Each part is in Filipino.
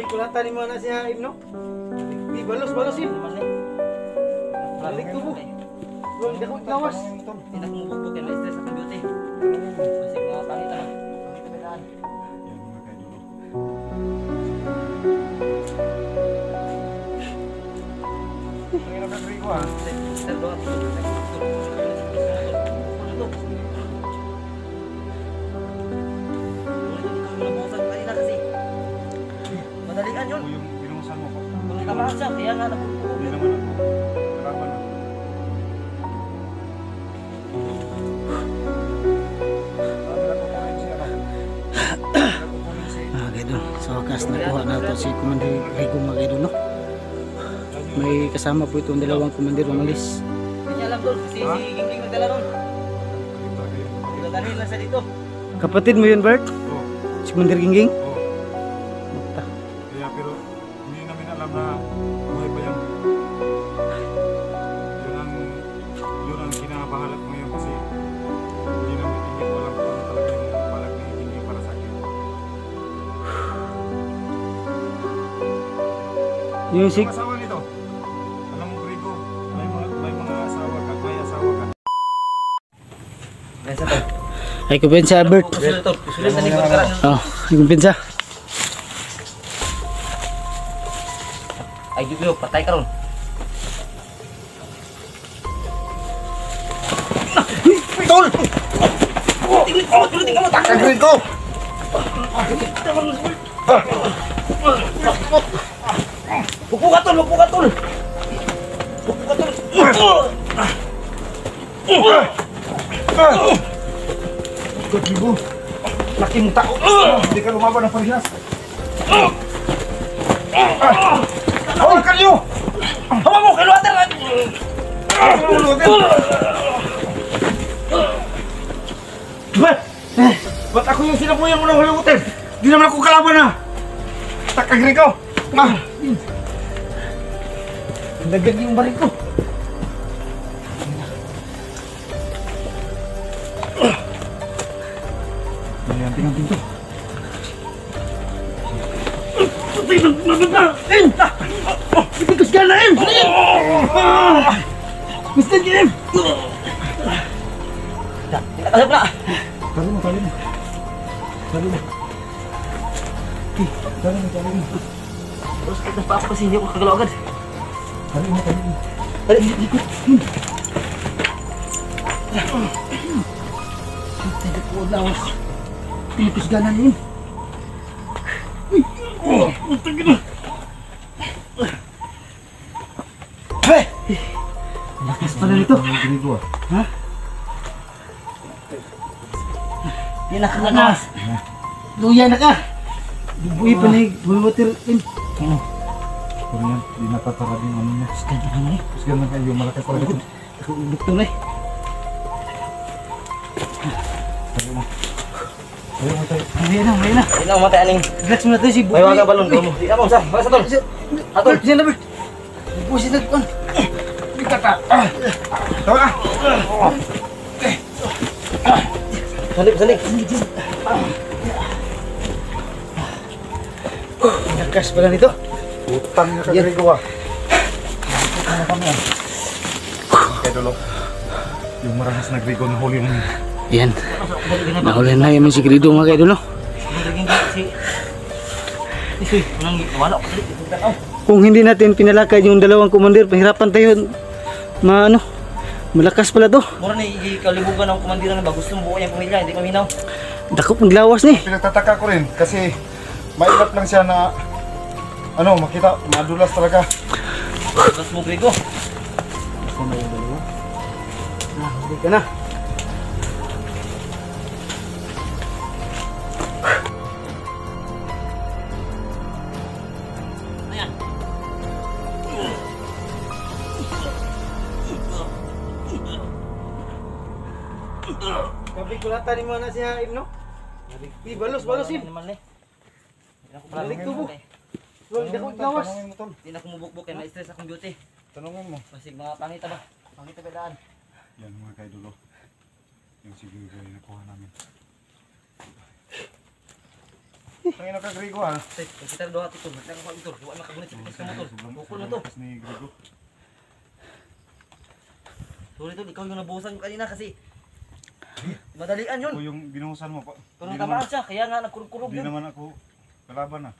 kulatan ni mo na siya Ibno. Di balos-balosin. Balik ko po. Huwag dako lawas. Tidak mubuk kay may stress akong beauty. Masig mga pangit na. Yan mga kaidolo. Tingnan naman Rico ah. Sir, doon. Madalian yun. Yung binungsan mo ko. Kung nakabahan siya, kaya nga napupo. Hindi naman ako. Kalaban na. Mga idol, sa wakas nakuha nato si Commander Rico mga idol, no? May kasama po itong dalawang commander umalis. Hindi niya alam doon, kasi si Gingging nagdala doon. Dalahin lang siya dito. Kapatid mo yun, Bert? Oo. Si Commander Gingging? Oo. Kaya pero hindi namin alam na buhay pa yan. Yun ang kinabahalat ko ngayon kasi hindi ko alam kung ano talaga yung balak ni Gingging para sa akin. Yung si... Ang asawa nito, alam mo Rico, may mga asawa ka, may asawa ka. Nasa to. Ay, kumpensa, Bert. Sulit to. Sulit na likod ka lang. Oh, ay kumpensa. Ay, Giglo, patay ka ron. Tol! Tulitin ka mo, takang Rico! Buko ka tol, buko ka tol. Buko ka tol. Rico, laki mong tao. Hindi ka lumaban ng parehas. Hawakan niyo! Hawa mo, kay Luater lang. Ba't ako yung sinapuyan mo ng hulutin? Di naman ako kalaban na! Takang Rico! Nagag yung barik ko. Tingnan pinto. Ibigas ka na, Im! Mr. Jim! Alam na. Tali mo. Tali mo. Terus kita pa ako kasi hindi ako kagalaw agad. Tali mo. Dali. Hindi ko lawas. Ibigas ka na, Im! Lakas pala nito. Rico ah. Ha? Yan nakakagawas. Luya na ka! Buhay pa na yung water, Im! Ano? Pero yan, di natatara din ano niya. Kusgan na naman, eh. Kusgan na kayo, malakas pala dito. Ako ulok to na, eh. Tayo mo. Tayo. Ayan na. Yan ang matay aning. Relax mo na to si Buhay. May mga balon ko mo. Di na mo sa. Basta tol. Atol, siya na, Bert. Buhay na to. Tawa ka! Salip. Lakas pala nito. Utang na kay Rico ah. Ano kami ah? Kaya dulo. Yung marahas na Rico na huli mo. Yan. Nahuli na yung sigrido mga kayo no? Naging si Isoy, nang wala ko dito. Kung hindi natin pinalakad yung dalawang commander, pahirapan tayo. Malakas pala to. Mura ni ikalibugan ng komandiran na ba gusto mo buo yung pamilya, hindi paminaw. Dakop maglawas ni. Pinagtataka ko rin kasi mailap lang siya na makita, madulas talaga. Bas mo Grego. Hindi ka na. Ayan. Kapit kulatan mo na siya, Ibno. Di balos-balosin. Balik tubo. Huwag dako lawas. Tanungin mo tol. Hindi na kumubukbok kaya ma-stress akong beauty. Tanungin mo. Masig mga pangita ba? Pangita ba daan? Yan mga kaidulo. Yung siguro yung nakuha namin. Tangina ka Grigo ha. Tay, kita doha tol. Nang ko tol. Wa makagunit sa motor. Bukol na to. Ni Grigo. Sorry tol, ikaw yung nabuhusan ko kanina kasi madalian yun. Ako yung binuhusan mo pa. Pero tamaan siya, kaya nga nagkurub-kurub Hindi yun. naman ako kalaban ah.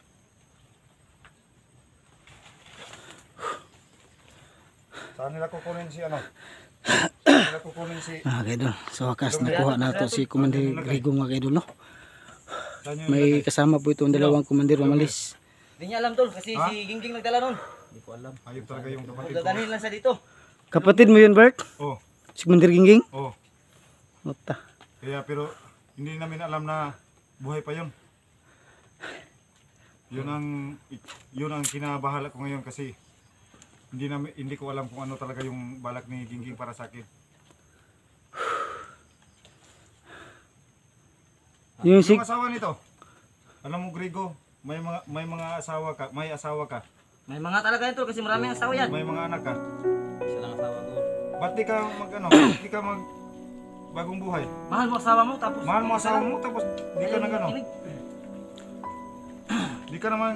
Saan nila kukunin si ano? Saan nila kukunin si... Mga kaidol, sa wakas nakuha na to si Commander Grigo mga kaidol, no? Saan yun May ilagay? kasama po itong dalawang komandir umalis. Hindi niya alam tol kasi Ha? si Gingging nagdala nun. Hindi ko alam. Ayun talaga yung kapatid ko. Dadalhin lang siya dito. Kapatid mo yun, Bert? Oh, Si Commander Gingging? oh. Nota. Kaya pero hindi namin alam na buhay pa yun. Yun ang kinabahala ko ngayon kasi hindi ko alam kung ano talaga yung balak ni Gingging para sa akin. Yung si... Yung asawa nito. Alam mo Grigo, may mga asawa ka, may asawa ka. May mga talaga yun tol kasi maraming asawa yan. May mga anak ka. Isa lang asawa ko. Ba't di ka di ka mag bagong buhay? Mahal mo asawa mo tapos Mahal mo asawa mo tapos di ka nag ano. Kinig. Di ka naman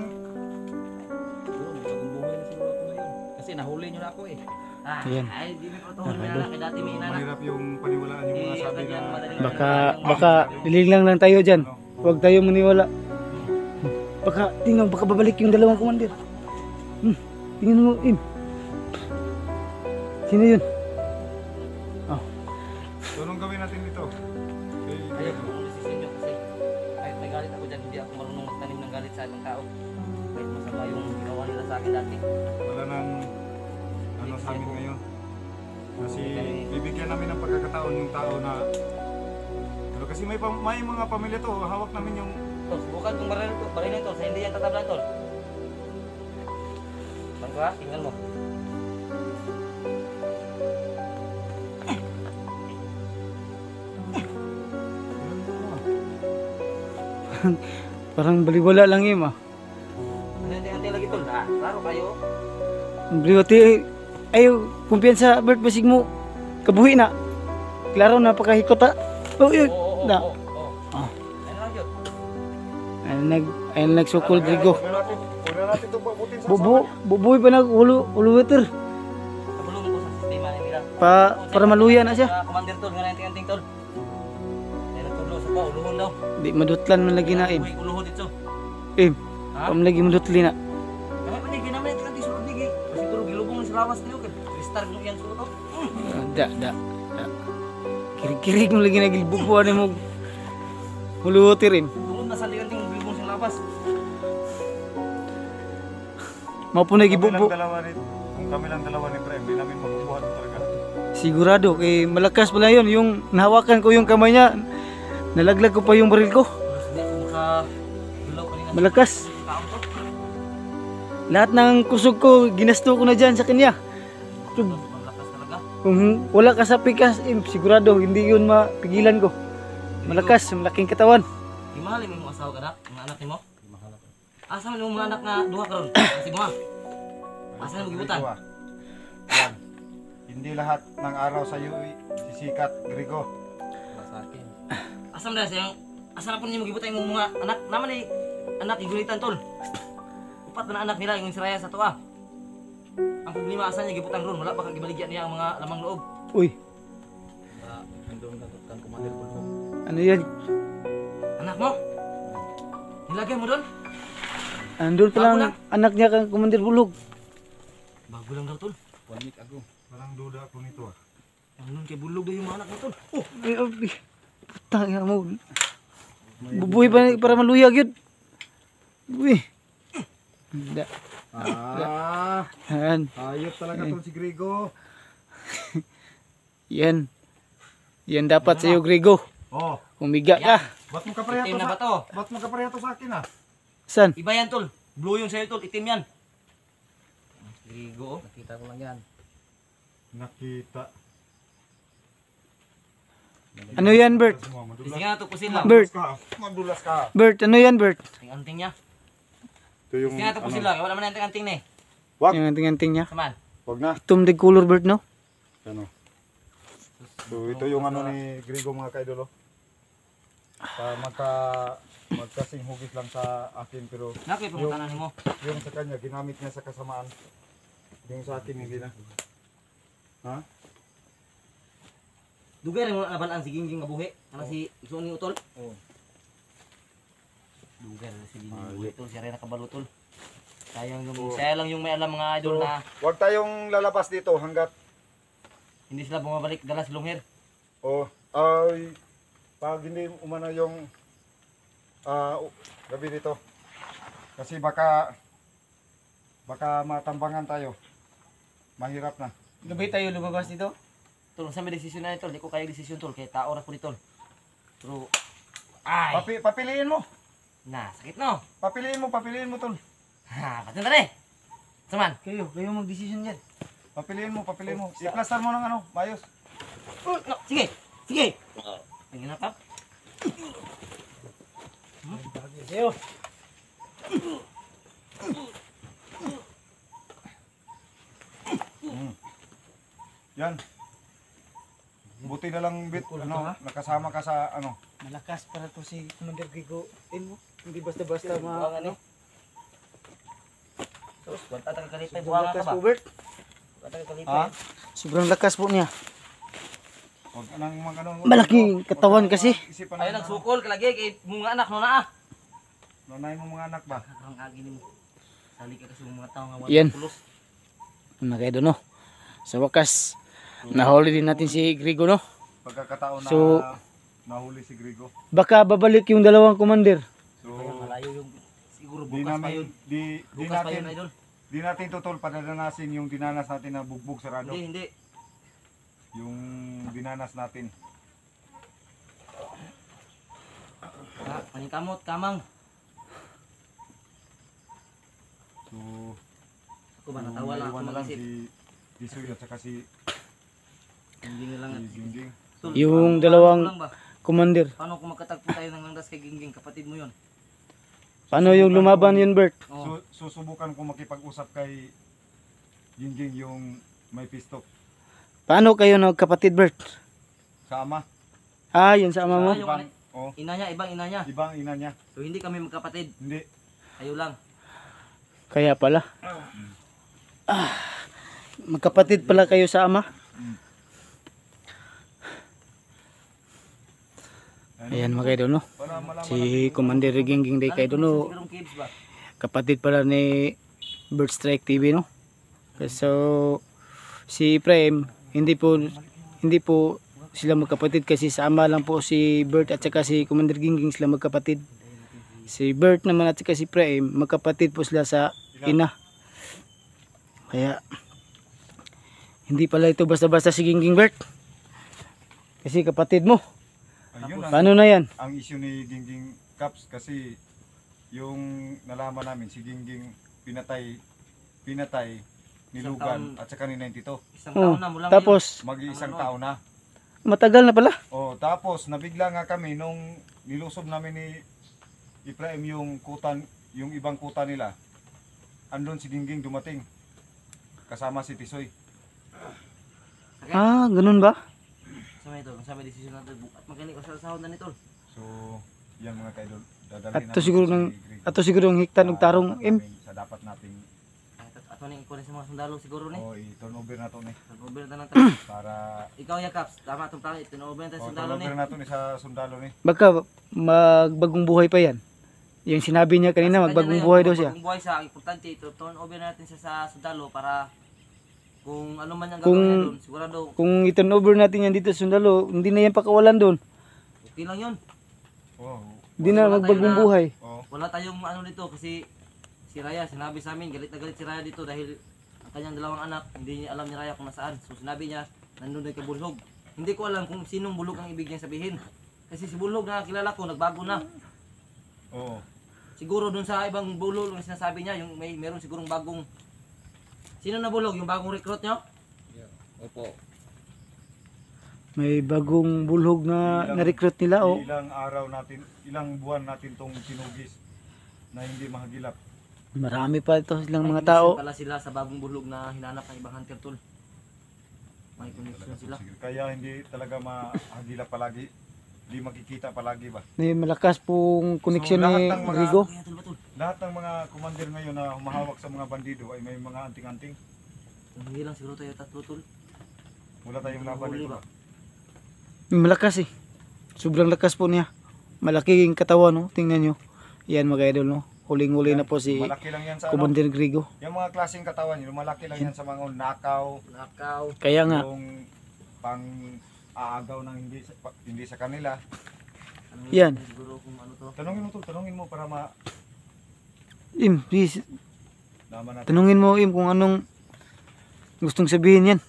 Bagong buhay na siguro ako ngayon. Kasi nahuli niyo na ako eh. Ayan. Ay, di mo ito huli na lang. Dati may inanak. mahirap yung paniwalaan yung mga sabi na Baka lilang lang tayo dyan. Huwag tayo maniwala. Baka babalik yung dalawang komandir. Tingnan mo, Im. Sino yun? Oh. So anong gawin natin dito? Ayaw ko kung desisyon nyo kasi kahit may galit ako dyan, hindi ako marunong magtanim ng galit sa ibang tao. Kahit masama yung ginawa nila sa akin dati. Wala nang ano sa amin ngayon. Kasi bibigyan namin ng pagkakataon yung tao na pero kasi may mga pamilya to, hawak namin yung Tol, subukan kong barilin tol, sa hindi yan tatablan tol. Bangko ha, tingnan mo. Parang baliwala lang Im ah. Hantay lagi tol, ha? Klaro kayo. Baliwati ayo kumpiyansa Bert basig mo. Kabuhi na. Klaro napakahikot ah. Oh, yun. Na. Oo. Ah. Ano lang yun? Ayun nagsukol Grigo. Una natin ito pabutin sa Bubuhay pa ulo water. Kabulong ko sa sistema nila. Para maluya na siya. Commander tol, nga nanting-anting tol. Ay nagtudlo sa pa, uluhon daw. Di madutlan man lagi na Im. Uy, uluhon dito. Im. Ha? Pam lagi madutli na. Kaya pa di naman ito nanti sulod digi. Siguro gilubong sa lawas niyo kay kristal mo yan sulod. Da. Kirig-kirig mo lagi nagilbubuan mo. Ulo water Im. Tungod na sa liganting gilubong sa lawas. Mapo na gibubu. Kung kami lang dalawa ni Prem, hindi namin mabubuhat talaga. Sigurado kay malakas pala yun. Yung nahawakan ko yung kamay niya. Nalaglag ko pa yung baril ko. Hindi ako makagulaw kanina. Malakas. Taon to. Lahat ng kusog ko, ginasto ko na dyan sa kanya. Sobrang lakas talaga. Kung wala ka sa pikas, sigurado hindi yun mapigilan ko. Malakas, malaking katawan. Di mahal mo yung asawa ka na, mga anak mo? Di mahal ako. Asa man yung mga anak na duha karon? Kasi mo. Asa mo gibutan? Yan. Hindi lahat ng araw sa iyo sisikat, Grigo. Sa akin. Asa man siya? Asa na po niyo magibutan yung mga anak naman ay anak igulitan tol. Upat na anak nila yung Israel sa tuwa. Ang problema asa niya gibutang ron, wala pa kang gibaligyan niya ang mga lamang loob. Uy, Andun kang commander pulpo. ano yan? Anak mo? Nilagay mo doon? Andun pa lang anak niya kang Commander Bulog. Bago lang daw tol. 1 week ago. Walang duda ako nito ah. Ang nun kay bulog daw yung mga anak mo tol. Oh! Ay, putang ina mo. Bubuhay pa para maluyag yun. Uy. Da. Yan. Ayop talaga tol si Grigo. Yan. Yan dapat sa'yo, Grigo. Oh, Humiga ka. ba't mo kapareha Itim to na ba sa... to? Ba't mo kapareha to sa akin ah? San? Iba yan tol. Blue yung sa'yo tol. Itim yan. Ligo. Nakita ko lang yan. Nakita. Ano yan, Bert? Madulas Kasi nga ito pusin lang. Bert. ka. Madulas ka. Bert, ano yan, Bert? Yung anting niya. Ito yung Kasi nga ito pusin lang. Wala man yung anting na eh. Wag. Yung anting-anting niya. Saman. Wag na. Itom de color, Bert, no? Ano? So ito yung ano ni Grigo mga kaidolo. Magka magkasing hugis lang sa akin pero Nakay pamutanan mo. yung sa kanya ginamit niya sa kasamaan. Yung sa akin hindi na. Ha? Dugay rin mo nabalaan si Gingging Mabuhi. Ano si Suni Utol? Oo. Dugay rin si Gingging Ah, Mabuhi Utol. Siya rin nakabalo Utol. Saya lang yung may alam mga idol So, na wag tayong lalabas dito hanggat hindi sila bumabalik dala si Longher. ay pag hindi umano yung gabi dito. Kasi baka matambangan tayo. Mahirap na. Gabi tayo lumabas dito. Tol, sa may desisyon na ito. Hindi ko kaya desisyon tol. Kaya tao na po dito. Pero, ay! Papiliin mo. Na, sakit no? Papiliin mo tol. Ha, pati na rin. Saman. Kayo mag-decision dyan. Papiliin mo. I-plaster mo ng ano, mayos. No, sige. Sige. Tingin na kap. Kayo. Yan. Buti na lang bit, ano, nakasama ka sa ano. Malakas para to si Commander Gigo. Mo. Hindi basta-basta Buwangan ni. Terus, buwan tatal kalipay. Sobrang Buwangan lakas ka ba? po, Bert. Buwan tatal Ha? kalipay. Sobrang lakas po niya. Huwag nang ano. Malaking katawan kasi. Isipan Ayaw ng nagsukol. Kalagi kay mga anak no na ah. nanay mo mga anak ba? Ang agi ni mo. Sali ka kasi mga tao nga Yan. pulos. Ano kayo doon, no? Sa wakas, nahuli din natin si Grigo, no? Pagkakataon na So, nahuli si Grigo. Baka babalik yung dalawang commander. So, Kaya malayo yung siguro di bukas pa yun. namin di Bukas pa yun natin idol. di natin tutol padadanasin yung dinanas natin na bugbog sarado. Hindi. Yung dinanas natin. Ha, paningkamot, kamang. So, Ako ba natawa lang ako maiwan na lang mag-isip. si Disoy at saka si Hindi na lang. Gingging. Tul, Yung paano dalawang lang ba? commander. Paano kung magkatagpo tayo ng landas kay Gingging, kapatid mo yun? Paano yung lumaban yun, Bert? Oh. Susubukan ko makipag-usap kay Gingging yung may pistok Paano kayo nagkapatid, Bert? sa ama. Ah, yun sa ama mo? Yung Ibang, oh, ina niya, ibang ina niya. ibang ina niya. So hindi kami magkapatid. Hindi. Kayo lang. Kaya pala. Magkapatid pala kayo sa ama? Ayan mga kayo doon, no? Para malaman Si Commander Gingging Day kayo doon, no? Sigurong kids ba? Kapatid pala ni Bird Strike TV, no? So, si Prime, hindi po sila magkapatid kasi sa ama lang po si Bert at saka si Commander Gingging sila magkapatid. Si Bert naman at saka si Prime, magkapatid po sila sa ina. Kaya, hindi pala ito basta-basta si Gingging, Bert. Kasi kapatid mo. Ayun Paano na yan? ang issue ni Gingging Caps kasi yung nalaman namin si Gingging pinatay nilugan taon. at saka ni 92. Isang Oh, taon na mula tapos, Mag-iisang taon na. matagal na pala. Oh, tapos nabigla nga kami nung nilusob namin ni Ibrahim yung kutan, yung ibang kuta nila. Andun si Gingging dumating. Kasama si Tisoy. Ah, ganun ba? Sa may desisyon natin. At magaling ko sa sahod na nito. So, yan mga kaidol. Dadalhin Ato siguro ng ato siguro ng hiktan og tarong sa dapat nating At ano yung ikunin sa mga sundalo siguro ni. i-turnover na to ni Nag-over na lang tayo. para Ikaw ya Caps. Tama itong tangit. Turnover na tayo sundalo ni. turnover na to ni sa sundalo ni. Baka magbagong buhay pa yan. Yung sinabi niya kanina, magbagong buhay daw siya. Magbagong buhay siya. Ang importante ito. Turn over natin siya sa sundalo para kung ano man ang Kung- gagawin niya doon. Sigurado Kung i-turn over natin yan dito sa Sundalo, hindi na yan pakawalan doon. okay lang yun. Oh. Hindi na Wala magbagong tayo na- buhay. Oh. Wala tayong ano dito kasi si Raya sinabi sa amin galit na galit si Raya dito dahil ang kanyang dalawang anak hindi niya alam ni Raya kung nasaan. So sinabi niya nandun na kay Bulhog. Hindi ko alam kung sinong Bulhog ang ibig niya sabihin. Kasi si Bulhog na kilala ko nagbago na. Oo. Siguro dun sa ibang Bulhog ang sinasabi niya yung meron sigurong bagong sino na Bulhog yung bagong recruit niyo? Opo. May bagong bulhog na na-recruit nila, oh. Ilang araw natin, ilang buwan natin tong tinugis na hindi mahagilap. Marami pa ito silang May mga connection tao. pala sila sa bagong Bulhog na hinanap ng ibang hunter tool. May connection sila. Kaya hindi talaga mahagilap palagi. di makikita palagi ba. May malakas pong koneksyon So, lahat ni ng mga- Grigo. Kaya tol ba tol? Lahat ng mga commander ngayon na humahawak sa mga bandido ay may mga anting-anting. Hindi lang siguro tayo tatlo tol. Wala tayong laban Huli dito ba? ba. May malakas eh. Sobrang lakas po niya. Malaking katawan no. Tingnan nyo. Yan mga idol no. Huling-huli na po si Malaki lang yan sa ano. Commander Grigo. Yung mga klaseng katawan, yung malaki lang yan sa mga nakaw, Nakaw. Kaya nga. yung pang aagaw ng hindi sa kanila. Ano Yan. siguro kung ano to. Tanungin mo para Im, please. naman natin. Tanungin mo Im kung anong gustong sabihin yan.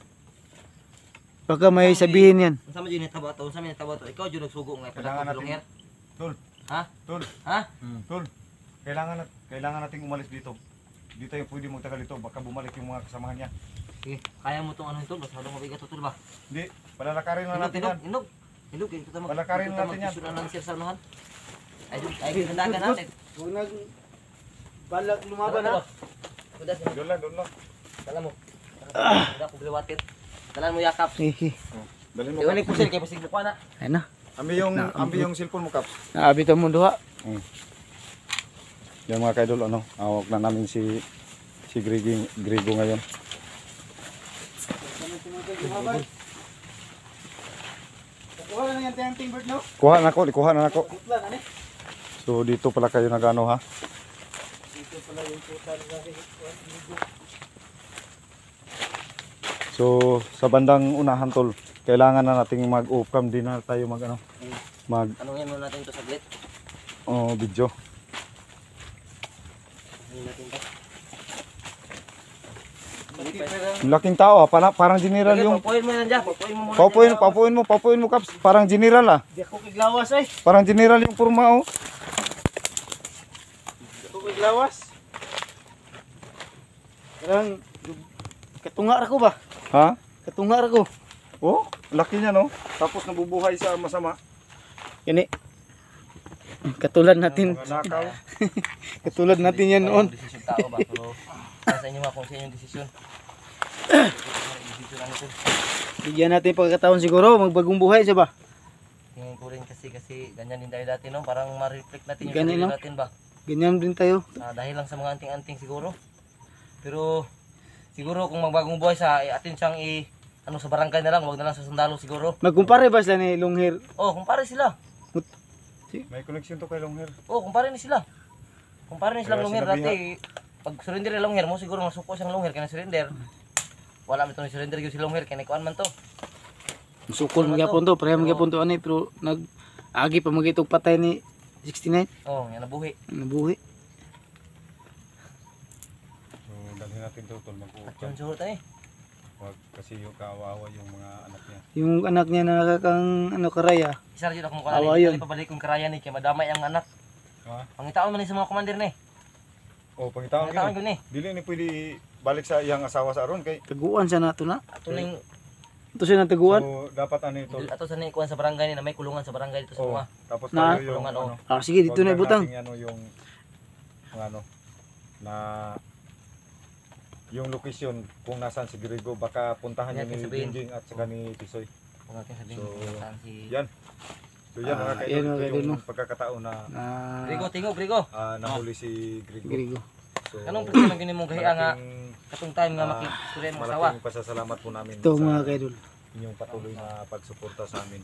Baka may sabihin yan. Unsa man jud ni taba to? Unsa man ni taba to? Ikaw jud nagsugo nga Kailangan padako natin- her. Tol, Ha? tol, Ha? tol. Kailangan nating umalis dito. Dito yung pwede magtagal dito, baka bumalik yung mga kasamahan niya. Sige, kaya mo tong ano tol, basta daw mabigat to tol ba? Hindi, palalakarin lang Inog, natin inog, yan. inog. Inog, ito tama. Palakarin natin yan. Sunan lang sir sa anuhan. Ay, hindagan natin. Huwag nag balak Kudas mo. Doon lang, doon lang. Dala mo. Dala ko bliwatir. Dalan mo yakap. Hehe. Dalhin mo. Iwalik ko sir kay pasig buka na. Ayun na. Ambi yung cellphone mo, Kaps. Naabit mo duha. Yan mga kaidol, ano, hawak na namin si Grigo ngayon. Kuha na yan tayong bird no? Kuha na ako. Butlan ani. So dito pala kayo nagano ha. Dito pala yung putal sa So sa bandang unahan tol, kailangan na nating mag-off-cam din na tayo mag Tanungin muna natin to saglit. video. Tanungin natin to. Laking tao ha, parang general yung Papuin mo yan dyan. Papuin mo muna. papuin mo Kaps, parang general ha. Di ako kiglawas ay. Parang general yung purma oh. Di ako kiglawas. Karang katunga ra ko ba? Ha? Katunga ra ko. Oh, laki niya no. Tapos nabubuhay sa masama. Kani. Katulad natin. Mga nakaw. Katulad natin yan noon. Desisyon tao ba? Pero sa inyo nga kung sa inyong desisyon. Desisyon ano to. Bigyan natin pagkataon siguro magbagong buhay siya ba? Tingin ko rin kasi ganyan din tayo dati no. Parang ma-reflect natin yung Ganun, sarili no? natin ba. Ganyan din tayo. Dahil lang sa mga anting-anting siguro. Pero siguro kung magbagong buhay sa atin siyang sa barangay na lang, wag na lang sa sundalo siguro. Magkumpare ba sila ni Longhair? Oh, kumpare sila. May connection to kay Longhair. Oh, kumpare ni sila. Kumpare ni silang Kaya longher sinabihan- dati. Pag surrender ni longher mo siguro masuko siyang longher kaya surrender. Wala man to ni surrender gyud si longher kaya kuan man to. Sukol magyapon to, pareha magyapon to ani pero agi pa magitog patay ni 69 Oh, yan nabuhi. nabuhi. So dalhin natin to tol At mag-off-cam. yun siguro tayo. Wag kasi yung kawawa yung mga anak niya. Yung anak niya na nakakang karaya. Isa jud akong Awa kuan yun. ni pabalik kong karaya ni kay madamay ang anak. Ha? Pangitaon man ni sa mga commander ni. Oh, pangitaon Pangitaon gyud. gyud ni. Dili ni pwede balik sa iyang asawa sa aron kay Taguan sa nato na. Ato ning Ito siya na taguan. so dapat ano ito. ato sa ni kuan sa barangay ni na may kulungan sa barangay dito sa Oh, mga. tapos Na? tayo yung Kulungan, oh. ano. Ah sige dito na wag ibutang. nating ano yung ano na yung location kung nasaan si Grigo baka puntahan niya Yan, ni sabihin. Jinjing at saka ni Tisoy. Kung natin sabihin So, kung saan si Yan. So yan mga Ah, kaidol, yan, mga ito kaidol, yung no? pagkakataon na Grigo, tingo, Grigo. nahuli si Grigo. Grigo. So, Kanong problema gyud mong gahiya nga malaking- katong time nga Ah, makistorya mo asawa. malaking pasasalamat po namin Ito sa mga kaidol. inyong patuloy na pagsuporta sa amin.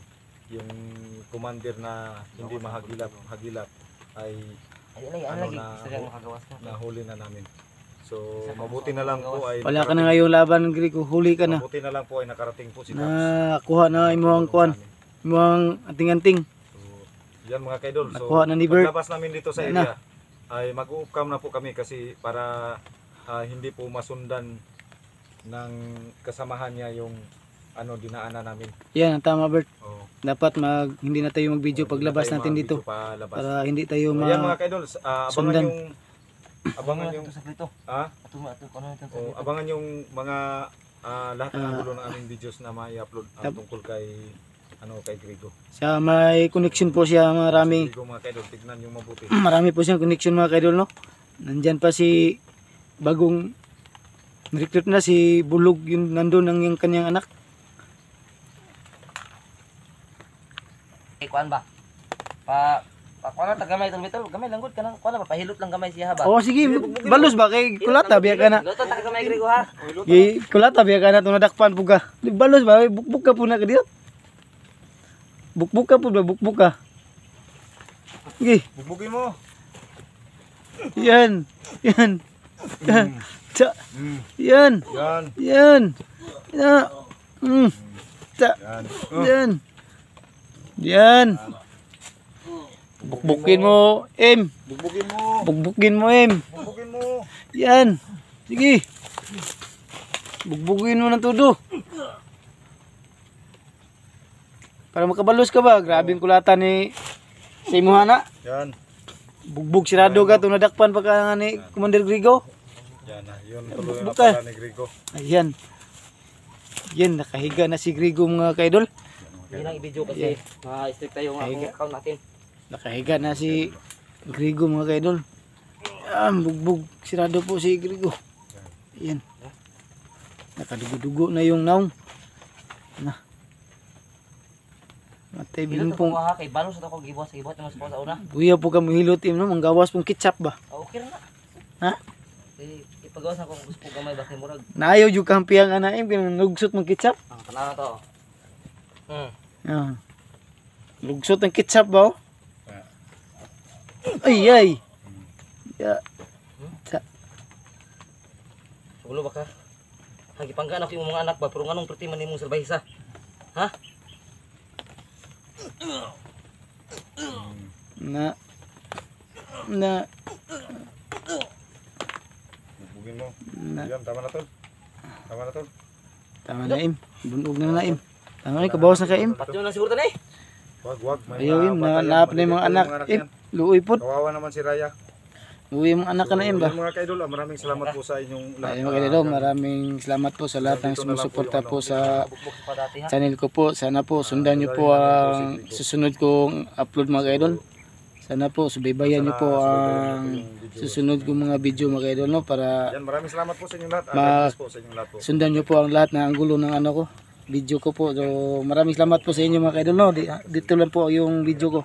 Yung commander na hindi mahagilap ay Ay, ano lagi na- istorya mo kagawas ka. nahuli na namin. So mabuti na lang po ay Wala ka na ngayong laban Grigo, huli ka na. Mabuti na lang po ay nakarating po si Taps. Nakuha na imong kuan, imong anting-anting. So, yan mga kaidol. So, Nakuha na ni Bert. paglabas namin dito sa Yan area ay mag-u-cam na po kami kasi para hindi po masundan ng kasamahan niya yung dinaanan namin. Yan ang tama Bert. Oh, Dapat hindi na tayo mag-video paglabas natin dito Palabas. para hindi tayo So, yan mga kaidol, sundan. abangan yung sagrito. ah, Ato ano ito oh, abangan yung mga lahat ng angulo ng aming videos na mai-upload tungkol kay kay Grigo. sa may connection po siya marami. Grigo mga kaidol, tignan yung mabuti. Marami po siyang connection mga kaidol no. Nandyan pa si bagong recruit na si Bulog yun nandun ang yung kanyang anak. kuan ba? Kuan na tagamay tol bitol, gamay lang gud kanang kuan na papahilot lang gamay siya ba. Oh sige, balos ba kay kulata biya ka na. Luto ta gamay grigo ha. Gi kulata biya ka na tong nadakpan puga. Di balos ba bukbuk ka po na ka diyo. Bukbuk ka po ba bukbuk ka. Gi, Bugbugin mo. yan. Yan. Cha. Mm. Yan. Yan. Yan. Ya. Cha. Yan. Yan. Yan. Bukbukin mo, Em. Bugbugin mo. Bukbukin mo, Em. Bugbugin mo. Yan. Sige. Bugbugin mo ng todo. Para makabalos ka ba? Grabing kulatan ni sa imuhana. Yan. Bugbog sirado ka itong nadakpan pa ka nga ni Commander Grigo. Yan na. Yun tuloy na Bukal. pala ni Grigo. Ayan. Yan, nakahiga na si Grigo mga kaidol. Hindi lang i-video kasi ma-strict tayo ng Kaya- account natin. Nakahiga na si Grigo mga kaidol. Yan, bugbog sirado po si Grigo. Ayan. Nakadugo-dugo na yung naong. Na. Matay Hilot bilong pong ko ha kay banos ato ko gibuhat sa sa una. buya po ka mahilot im no, manggawas pong ketchup ba. Okay ra na. Ha? Ipagawas ako kung gusto ko gamay ba kay murag. Naayaw jud kang piyang anaim kung lugsot mong ketchup. Ang tanaw to. Ah. Lugsot ang ketchup ba? Oh? Ay ay. Ya. Sulo ba ka? Hagipanggan ako yung mga anak ba pero nganong perti man imong serbahisa? Ha? Na Bugbugin mo. na Yan. Tama na tol. Tama na tol. tama na im. Bunog na im. Tama na kabawas na ka im. Patyo na siguro tanay. Wag. May Ayaw im na bata yan. naap na yung mga Malilit anak. yung Im, yan. luoy pod. Kawawa naman si Raya. Luoy yung mga anak ka na im ba. Yung mga kaidol, maraming salamat po sa inyong lahat. Ay mga kaidol, maraming salamat po sa lahat ng sumusuporta po sa Bukbok sa padati ha. channel ko po. Sana po sundan niyo po ang susunod kong upload mga kaidol. Sana po subaybayan niyo po ang susunod kong mga video mga kaidol no para Yan, maraming salamat po sa inyong lahat. Ma- God bless po sa inyong lahat po. sundan niyo po ang lahat ng anggulo ng ano ko, video ko po. So maraming salamat po sa inyo mga kaidol no. Dito lang po yung video ko.